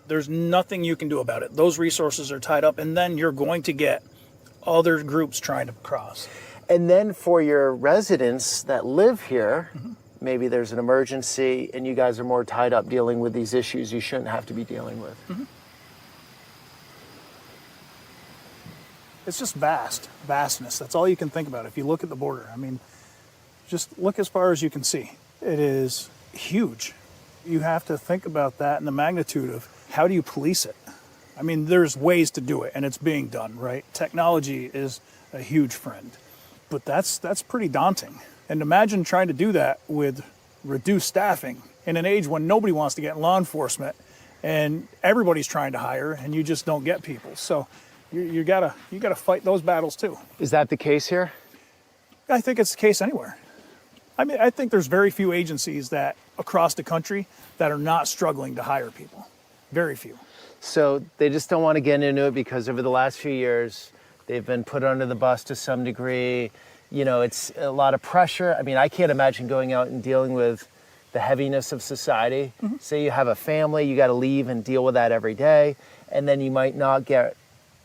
There's nothing you can do about it. Those resources are tied up, and then you're going to get other groups trying to cross. And then for your residents that live here, maybe there's an emergency and you guys are more tied up dealing with these issues you shouldn't have to be dealing with. It's just vastness. That's all you can think about if you look at the border. I mean, just look as far as you can see. It is huge. You have to think about that and the magnitude of how do you police it? I mean, there's ways to do it, and it's being done, right? Technology is a huge friend, but that's pretty daunting. And imagine trying to do that with reduced staffing in an age when nobody wants to get in law enforcement and everybody's trying to hire and you just don't get people. So you gotta fight those battles too. Is that the case here? I think it's the case anywhere. I mean, I think there's very few agencies that across the country that are not struggling to hire people. Very few. So they just don't want to get into it because over the last few years, they've been put under the bus to some degree. It's a lot of pressure. I mean, I can't imagine going out and dealing with the heaviness of society. Say you have a family, you got to leave and deal with that every day. And then you might not get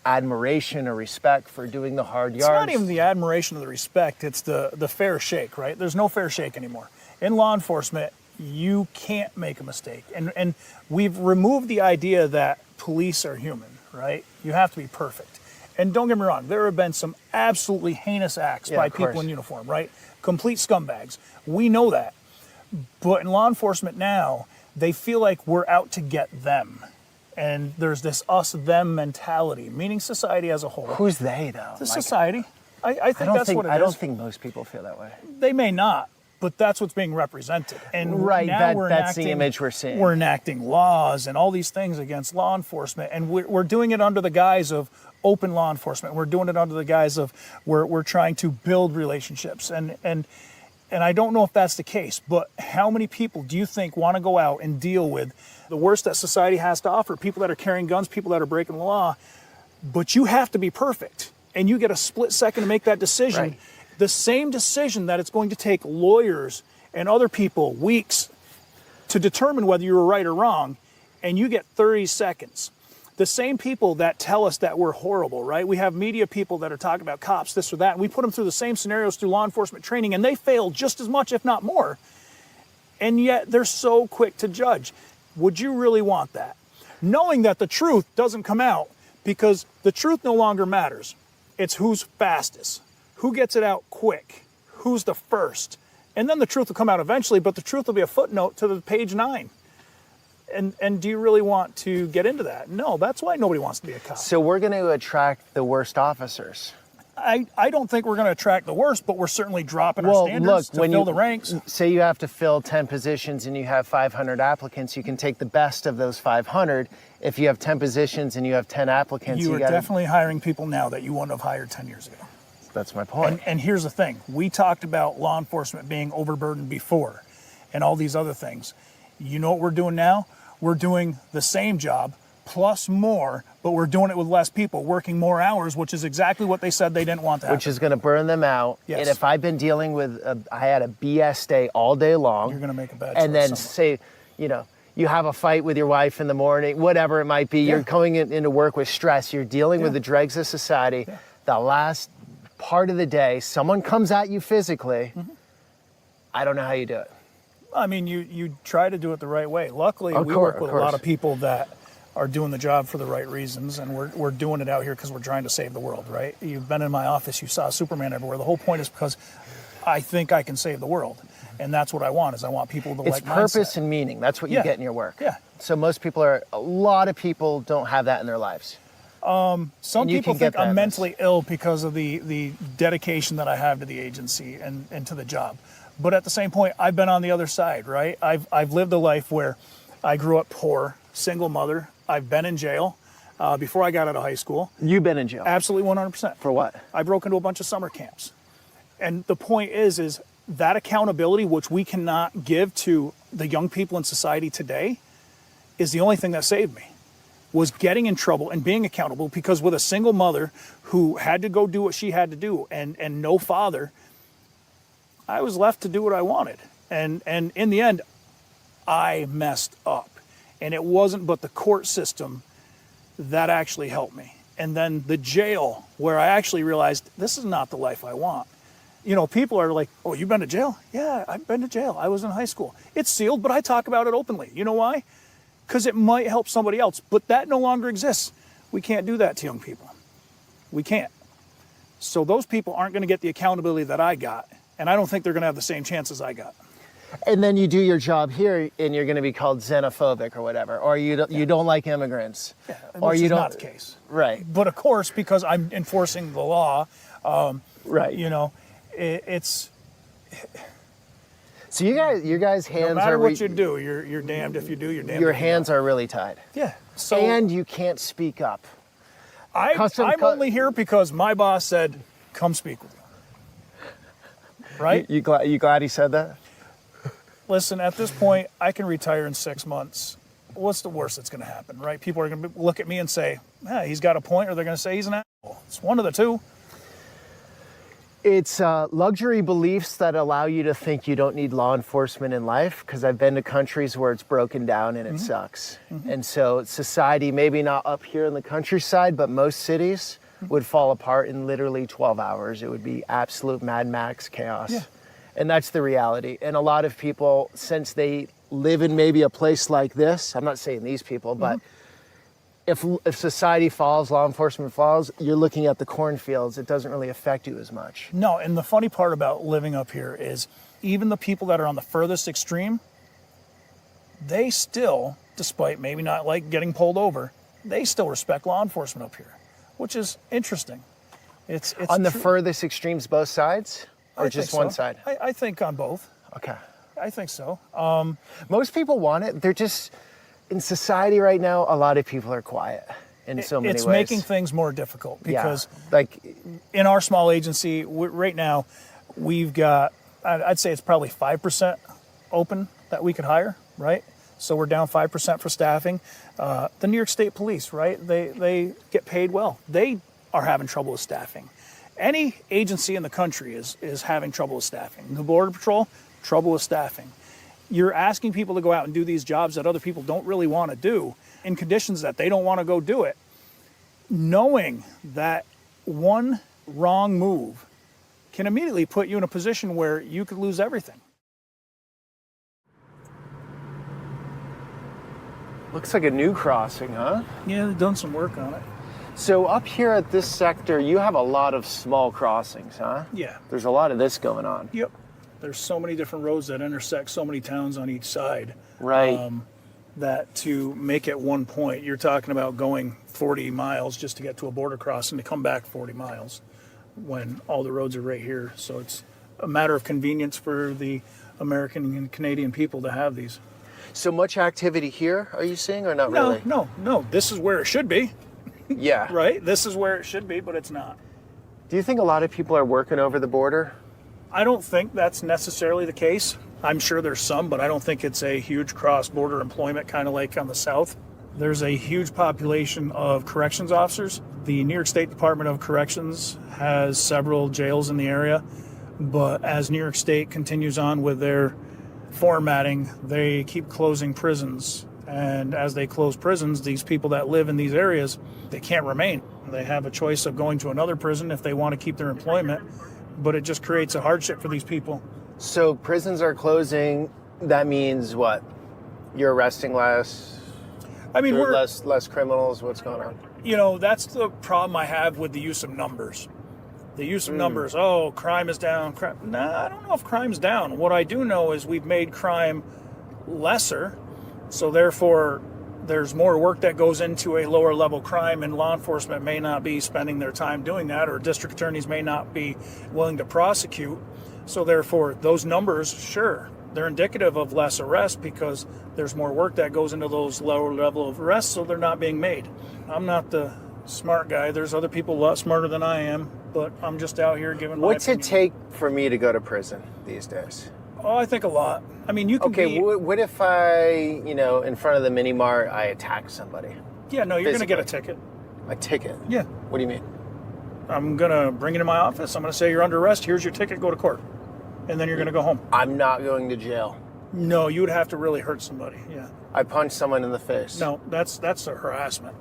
admiration or respect for doing the hard yards. It's not even the admiration or the respect, it's the fair shake, right? There's no fair shake anymore. In law enforcement, you can't make a mistake. And we've removed the idea that police are human, right? You have to be perfect. And don't get me wrong, there have been some absolutely heinous acts by people in uniform, right? Complete scumbags. We know that. But in law enforcement now, they feel like we're out to get them. And there's this us-them mentality, meaning society as a whole. Who's they, though? The society. I think that's what it is. I don't think most people feel that way. They may not, but that's what's being represented. And now that's the image we're seeing. We're enacting laws and all these things against law enforcement, and we're doing it under the guise of open law enforcement. We're doing it under the guise of we're trying to build relationships. And I don't know if that's the case, but how many people do you think want to go out and deal with the worst that society has to offer? People that are carrying guns, people that are breaking the law. but you have to be perfect, and you get a split second to make that decision. Right. The same decision that it's going to take lawyers and other people weeks to determine whether you were right or wrong, and you get 30 seconds. The same people that tell us that we're horrible, right? We have media people that are talking about cops, this or that, and we put them through the same scenarios through law enforcement training, and they fail just as much, if not more. And yet they're so quick to judge. Would you really want that? Knowing that the truth doesn't come out, because the truth no longer matters. It's who's fastest, who gets it out quick, who's the first. And then the truth will come out eventually, but the truth will be a footnote to the page 9. And do you really want to get into that? No, that's why nobody wants to be a cop. So we're going to attract the worst officers. I don't think we're going to attract the worst, but we're certainly dropping our standards to fill the ranks. Say you have to fill 10 positions and you have 500 applicants, you can take the best of those 500. If you have 10 positions and you have 10 applicants, you are definitely hiring people now that you wouldn't have hired 10 years ago. That's my point. And here's the thing. We talked about law enforcement being overburdened before and all these other things. You know what we're doing now? We're doing the same job plus more, but we're doing it with less people, working more hours, which is exactly what they said they didn't want to happen. Which is going to burn them out. Yes. And if I've been dealing with, I had a BS day all day long. You're going to make a bad choice. And then somewhere. say, you have a fight with your wife in the morning, whatever it might be. Yeah. You're going into work with stress. You're dealing with the dregs of society. Yeah. The last part of the day, someone comes at you physically. I don't know how you do it. I mean, you try to do it the right way. Luckily, we work with a lot of people that are doing the job for the right reasons, and we're doing it out here because we're trying to save the world, right? You've been in my office, you saw Superman everywhere. The whole point is because I think I can save the world, and that's what I want. Is I want people to It's like purpose mindset. and meaning. That's what you get in your work. Yeah. So a lot of people don't have that in their lives. Some you people can think get that in I'm this. mentally ill because of the dedication that I have to the agency and to the job. But at the same point, I've been on the other side, right? I've lived a life where I grew up poor, single mother. I've been in jail before I got out of high school. You've been in jail? Absolutely 100%. For what? I broke into a bunch of summer camps. And the point is that accountability, which we cannot give to the young people in society today, is the only thing that saved me. Was getting in trouble and being accountable, because with a single mother who had to go do what she had to do and no father, I was left to do what I wanted. And in the end, I messed up. And it wasn't but the court system that actually helped me. And then the jail, where I actually realized this is not the life I want. People are like, oh, you've been to jail? Yeah, I've been to jail. I was in high school. It's sealed, but I talk about it openly. You know why? Because it might help somebody else, but that no longer exists. We can't do that to young people. We can't. So those people aren't going to get the accountability that I got, and I don't think they're going to have the same chances I got. And then you do your job here, and you're going to be called xenophobic or whatever, or you don't like immigrants, or Which you is don't. not the case. Right. But of course, because I'm enforcing the law, Right. It's So you guys hands no matter are what you do, you're damned if you do, you're damned. your if you hands don't. are really tied. Yeah. So And you can't speak up. I'm only here because my boss said, "Come speak with me." Right? You glad he said that? Listen, at this point, I can retire in 6 months. What's the worst that's going to happen, right? People are going to look at me and say, he's got a point, or they're going to say he's an asshole. It's one of the two. It's luxury beliefs that allow you to think you don't need law enforcement in life, because I've been to countries where it's broken down and it sucks. And so society, maybe not up here in the countryside, but most cities would fall apart in literally 12 hours. It would be absolute Mad Max chaos. Yeah. And that's the reality. And a lot of people, since they live in maybe a place like this, I'm not saying these people, but if society falls, law enforcement falls, you're looking at the cornfields. It doesn't really affect you as much. No, and the funny part about living up here is even the people that are on the furthest extreme, they still, despite maybe not like getting pulled over, they still respect law enforcement up here, which is interesting. It's on the true. furthest extremes, both sides, or I just think one so. side? I think on both. Okay. I think so. Most people want it. They're just, in society right now, a lot of people are quiet in so many It's ways. making things more difficult because like in our small agency right now, we've got, I'd say it's probably 5% open that we could hire, right? So we're down 5% for staffing. The New York State Police, right? They get paid well. They are having trouble with staffing. Any agency in the country is having trouble with staffing. The Border Patrol, trouble with staffing. You're asking people to go out and do these jobs that other people don't really want to do in conditions that they don't want to go do it, knowing that one wrong move can immediately put you in a position where you could lose everything. Looks like a new crossing, huh? Yeah, they've done some work on it. So up here at this sector, you have a lot of small crossings, huh? Yeah. There's a lot of this going on. Yep. There's so many different roads that intersect so many towns on each side. Right. That to make it one point, you're talking about going 40 miles just to get to a border crossing to come back 40 miles when all the roads are right here. So it's a matter of convenience for the American and Canadian people to have these. So much activity here, are you seeing, or not really? No. This is where it should be. Yeah. Right? This is where it should be, but it's not. Do you think a lot of people are working over the border? I don't think that's necessarily the case. I'm sure there's some, but I don't think it's a huge cross-border employment kind of like on the South. There's a huge population of corrections officers. The New York State Department of Corrections has several jails in the area, but as New York State continues on with their formatting, they keep closing prisons. And as they close prisons, these people that live in these areas, they can't remain. They have a choice of going to another prison if they want to keep their employment, but it just creates a hardship for these people. So prisons are closing. That means what? You're arresting less? I mean, we're less criminals. What's going on? You know, that's the problem I have with the use of numbers. The use of numbers. Oh, crime is down. Nah, I don't know if crime's down. What I do know is we've made crime lesser. So therefore, there's more work that goes into a lower level crime, and law enforcement may not be spending their time doing that, or district attorneys may not be willing to prosecute. So therefore, those numbers, sure, they're indicative of less arrests because there's more work that goes into those lower level of arrests, so they're not being made. I'm not the smart guy. There's other people a lot smarter than I am, but I'm just out here giving my What's opinion. it take for me to go to prison these days? Oh, I think a lot. I mean, you can Okay, what if I, in front of the mini mart, I attack somebody? Yeah, no, you're going to get a ticket. A ticket? Yeah. What do you mean? I'm going to bring you to my office. I'm going to say you're under arrest. Here's your ticket. Go to court. And then you're going to go home. I'm not going to jail. No, you would have to really hurt somebody. Yeah. I punched someone in the face. No, that's a harassment.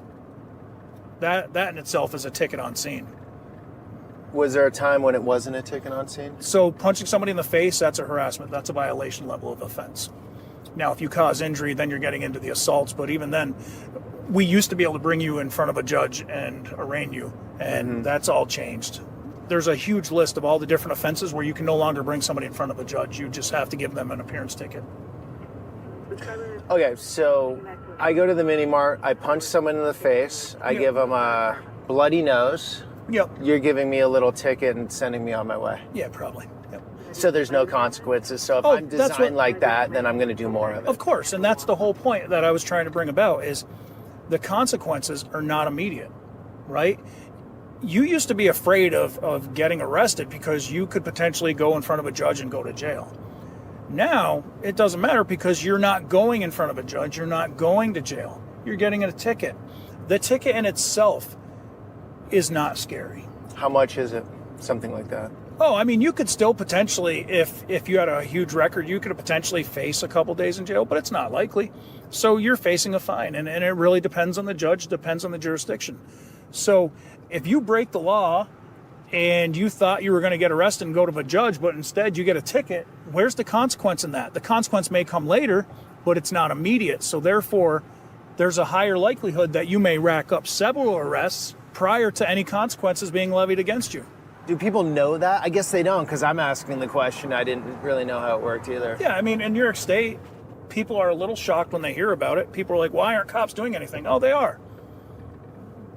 That in itself is a ticket on scene. Was there a time when it wasn't a ticket on scene? So punching somebody in the face, that's a harassment. That's a violation level of offense. Now, if you cause injury, then you're getting into the assaults. But even then, we used to be able to bring you in front of a judge and arraign you. And that's all changed. There's a huge list of all the different offenses where you can no longer bring somebody in front of a judge. You just have to give them an appearance ticket. Okay, so I go to the mini mart, I punch someone in the face, I give them a bloody nose. Yep. You're giving me a little ticket and sending me on my way. Yeah, probably. Yep. So there's no consequences. So if I'm designed like that, then I'm going to do more of it. Of course, and that's the whole point that I was trying to bring about is the consequences are not immediate, right? You used to be afraid of getting arrested because you could potentially go in front of a judge and go to jail. Now, it doesn't matter because you're not going in front of a judge. You're not going to jail. You're getting a ticket. The ticket in itself is not scary. How much is it? Something like that. Oh, I mean, you could still potentially, if you had a huge record, you could potentially face a couple days in jail, but it's not likely. So you're facing a fine, and it really depends on the judge, depends on the jurisdiction. So if you break the law and you thought you were going to get arrested and go to a judge, but instead you get a ticket, where's the consequence in that? The consequence may come later, but it's not immediate. So therefore, there's a higher likelihood that you may rack up several arrests prior to any consequences being levied against you. Do people know that? I guess they don't, because I'm asking the question. I didn't really know how it worked either. Yeah, I mean, in New York State, people are a little shocked when they hear about it. People are like, why aren't cops doing anything? Oh, they are.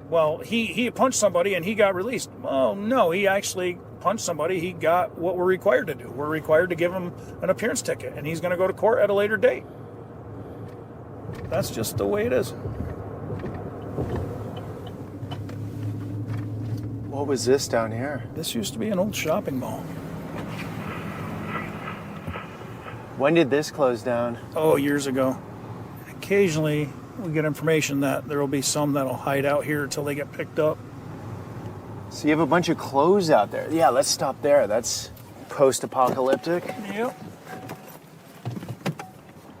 Well, he punched somebody and he got released. Well, no, he actually punched somebody. He got what we're required to do. We're required to give him an appearance ticket, and he's going to go to court at a later date. That's just the way it is. What was this down here? This used to be an old shopping mall. When did this close down? Oh, years ago. occasionally we get information that there will be some that'll hide out here until they get picked up. So you have a bunch of clothes out there. Yeah, let's stop there. That's post-apocalyptic. Yep.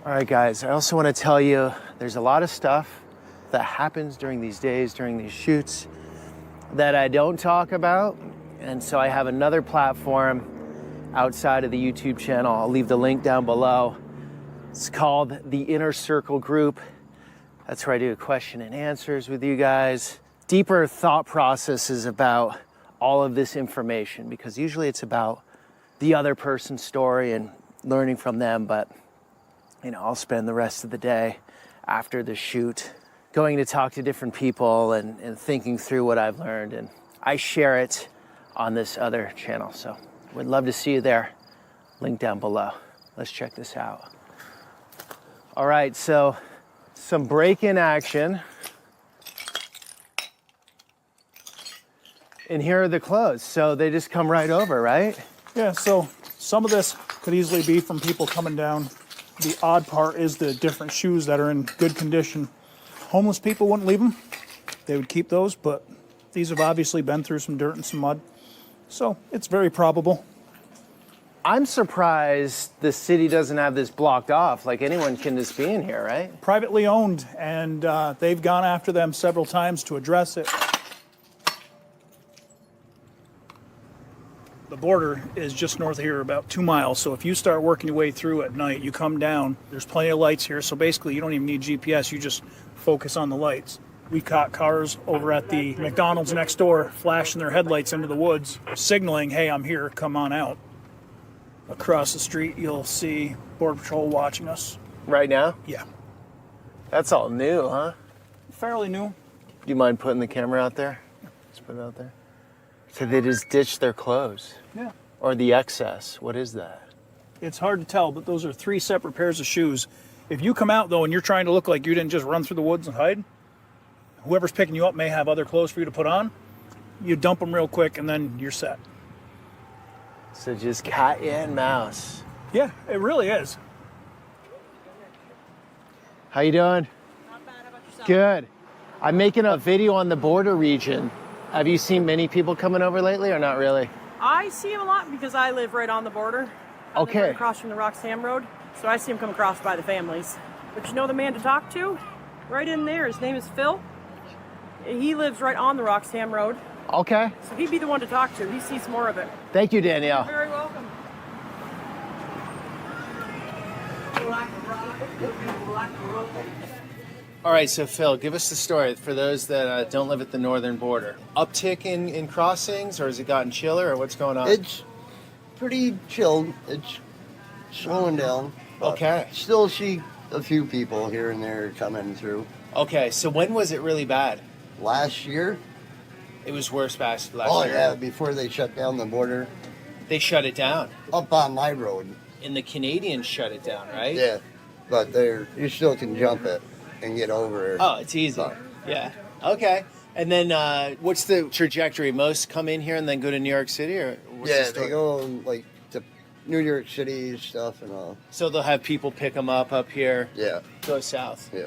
All right, guys, I also want to tell you there's a lot of stuff that happens during these days, during these shoots, that I don't talk about. And so I have another platform outside of the YouTube channel. I'll leave the link down below. It's called the Inner Circle Group. That's where I do question and answers with you guys. Deeper thought processes about all of this information, because usually it's about the other person's story and learning from them. But, you know, I'll spend the rest of the day after the shoot going to talk to different people and thinking through what I've learned. And I share it on this other channel. So would love to see you there. Link down below. Let's check this out. All right, so some break-in action. And here are the clothes. So they just come right over, right? Yeah, so some of this could easily be from people coming down. The odd part is the different shoes that are in good condition. Homeless people wouldn't leave them. They would keep those, but these have obviously been through some dirt and some mud. So it's very probable. I'm surprised the city doesn't have this blocked off. Like anyone can just be in here, right? Privately owned, and they've gone after them several times to address it. The border is just north of here, about 2 miles. So if you start working your way through at night, you come down, there's plenty of lights here. So basically you don't even need GPS, you just focus on the lights. We caught cars over at the McDonald's next door flashing their headlights into the woods, signaling, hey, I'm here, come on out. Across the street, you'll see Border Patrol watching us. Right now? Yeah. That's all new, huh? Fairly new. Do you mind putting the camera out there? Let's put it out there. So they just ditched their clothes? Yeah. Or the excess? What is that? It's hard to tell, but those are 3 separate pairs of shoes. If you come out, though, and you're trying to look like you didn't just run through the woods and hide, whoever's picking you up may have other clothes for you to put on. You dump them real quick, and then you're set. So just cat and mouse. Yeah, it really is. How you doing? Not bad. How about yourself? Good. I'm making a video on the border region. Have you seen many people coming over lately or not really? I see him a lot because I live right on the border. I live Okay. right across from the Roxham Road, so I see him come across by the families. But you know the man to talk to? Right in there. His name is Phil. He lives right on the Roxham Road, Okay. so he'd be the one to talk to. He sees more of it. Thank you, Danielle. You're very welcome. All right, so Phil, give us the story for those that don't live at the northern border. Uptick in crossings, or has it gotten chiller, or what's going on? It's pretty chilled. It's slowing down. Okay. Still see a few people here and there coming through. Okay, so when was it really bad? Last year? It was worse last year. Oh, yeah, before they shut down the border. They shut it down. Up on my road. And the Canadians shut it down, right? Yeah, but you still can jump it and get over it. Oh, it's easy. Yeah. Okay. And then what's the trajectory? Most come in here and then go to New York City, or what's the Yeah, story? they go like to New York City stuff and all. So they'll have people pick them up here. Yeah. Go south. Yeah.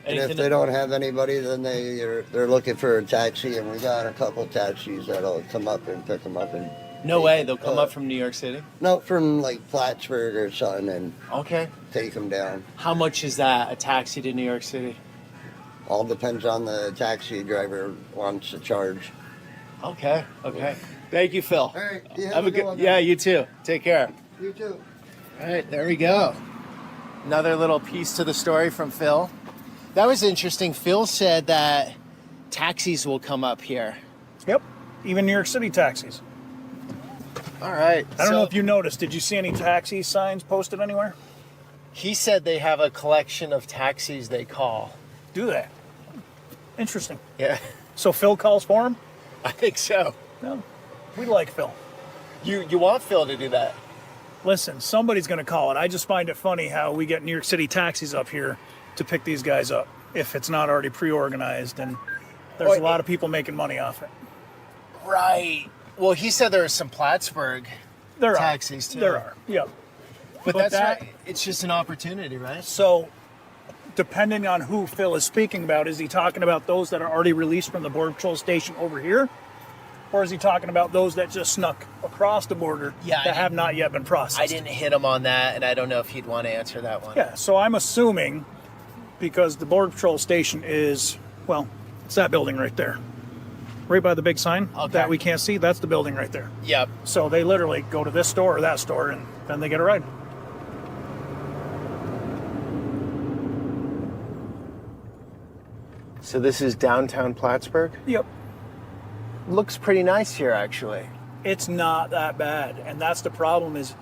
And Anything if they don't have anybody, then they're looking for a taxi, and we got a couple taxis that'll come up and pick them up. And No way, they'll come up from New York City? No, from like Plattsburgh or something, and Okay. take them down. How much is that, a taxi to New York City? All depends on the taxi driver wants to charge. Okay. Thank you, Phil. All right. Have a good one. Yeah, you too. Take care. You too. All right, there we go. Another little piece to the story from Phil. That was interesting. Phil said that taxis will come up here. Yep, even New York City taxis. All right. I don't know if you noticed, did you see any taxi signs posted anywhere? He said they have a collection of taxis they call. Do they? Interesting. Yeah. So Phil calls for him? I think so. No. We like Phil. You want Phil to do that? Listen, somebody's going to call it. I just find it funny how we get New York City taxis up here to pick these guys up if it's not already pre-organized, and there's a lot of people making money off it. Right. Well, he said there are some Plattsburgh taxis too. There are, yep. But that's that, right. It's just an opportunity, right? So depending on who Phil is speaking about, is he talking about those that are already released from the Border Patrol station over here? Or is he talking about those that just snuck across the border that have not yet been processed? I didn't hit him on that, and I don't know if he'd want to answer that one. Yeah, so I'm assuming, because the Border Patrol station is, well, it's that building right there. Right by the big sign that we can't see, that's the building right there. Yep. So they literally go to this store or that store, and then they get a ride. So this is downtown Plattsburgh? Yep. Looks pretty nice here, actually. It's not that bad, and that's the problem is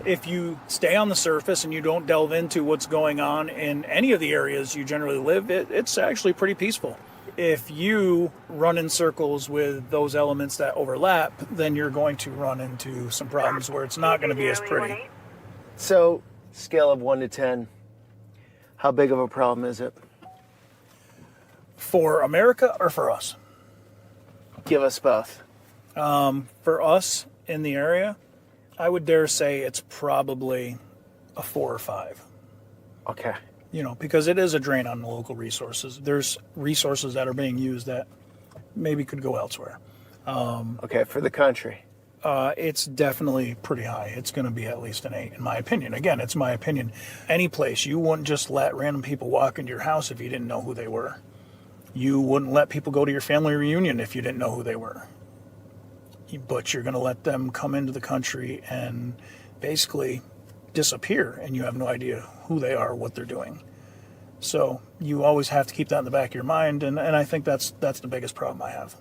if you stay on the surface and you don't delve into what's going on in any of the areas you generally live, it's actually pretty peaceful. If you run in circles with those elements that overlap, then you're going to run into some problems where it's not going to be as pretty. So, scale of 1 to 10, how big of a problem is it? For America or for us? Give us both. For us in the area, I would dare say it's probably a 4 or 5. Okay. You know, because it is a drain on the local resources. There's resources that are being used that maybe could go elsewhere. Okay, for the country. It's definitely pretty high. It's going to be at least an 8, in my opinion. Again, it's my opinion. Any place, you wouldn't just let random people walk into your house if you didn't know who they were. You wouldn't let people go to your family reunion if you didn't know who they were. But you're going to let them come into the country and basically disappear, and you have no idea who they are, what they're doing. So you always have to keep that in the back of your mind, and I think that's the biggest problem I have.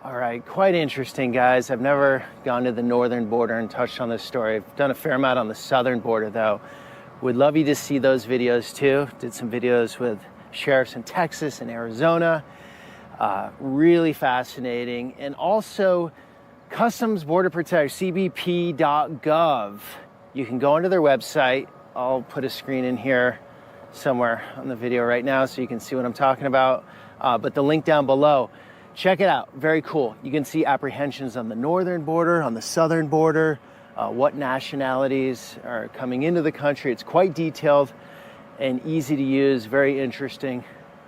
All right, quite interesting, guys. I've never gone to the northern border and touched on this story. I've done a fair amount on the southern border, though. Would love you to see those videos, too. Did some videos with sheriffs in Texas and Arizona. Really fascinating. And also, Customs Border Protection, cbp.gov. You can go onto their website. I'll put a screen in here somewhere on the video right now so you can see what I'm talking about. But the link down below, check it out. Very cool. You can see apprehensions on the northern border, on the southern border, what nationalities are coming into the country. It's quite detailed and easy to use, very interesting.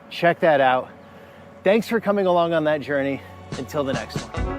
Check that out. Thanks for coming along on that journey. Until the next one.